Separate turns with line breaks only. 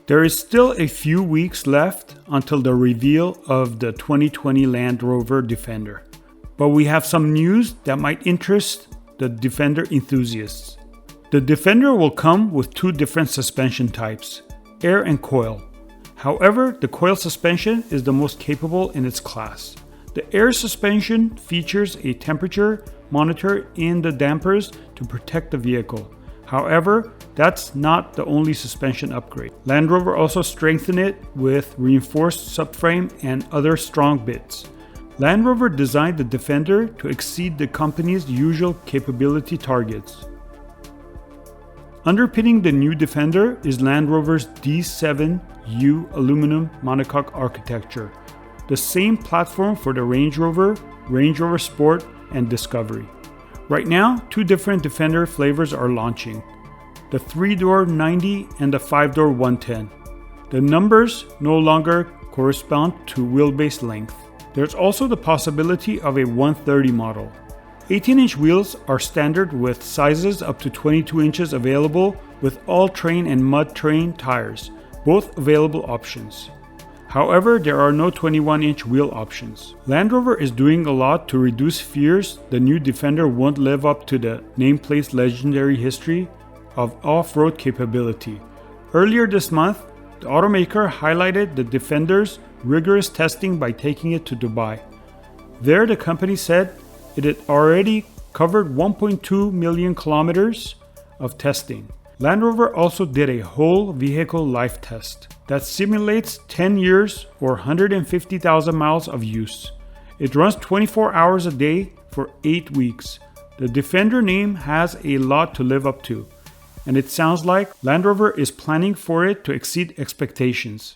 There is still a few weeks left until the reveal of the 2020 Land Rover Defender, but we have some news that might interest the Defender enthusiasts. The Defender will come with two different suspension types, air and coil. However, the coil suspension is the most capable in its class. The air suspension features a temperature monitor in the dampers to protect the vehicle. However, that's not the only suspension upgrade. Land Rover also strengthened it with reinforced subframe and other strong bits. Land Rover designed the Defender to exceed the company's usual capability targets. Underpinning the new Defender is Land Rover's D7U aluminum monocoque architecture, the same platform for the Range Rover Sport, and Discovery. Right now, two different Defender flavors are launching, the 3-door 90 and the 5-door 110. The numbers no longer correspond to wheelbase length. There's also the possibility of a 130 model. 18-inch wheels are standard with sizes up to 22 inches available with all-terrain and mud-terrain tires, both available options. However, there are no 21-inch wheel options. Land Rover is doing a lot to reduce fears the new Defender won't live up to the nameplate's legendary history of off-road capability. Earlier this month, the automaker highlighted the Defender's rigorous testing by taking it to Dubai. There, the company said it had already covered 1.2 million kilometers of testing. Land Rover also did a whole vehicle life test that simulates 10 years or 150,000 miles of use. It runs 24 hours a day for 8 weeks. The Defender name has a lot to live up to, and it sounds like Land Rover is planning for it to exceed expectations.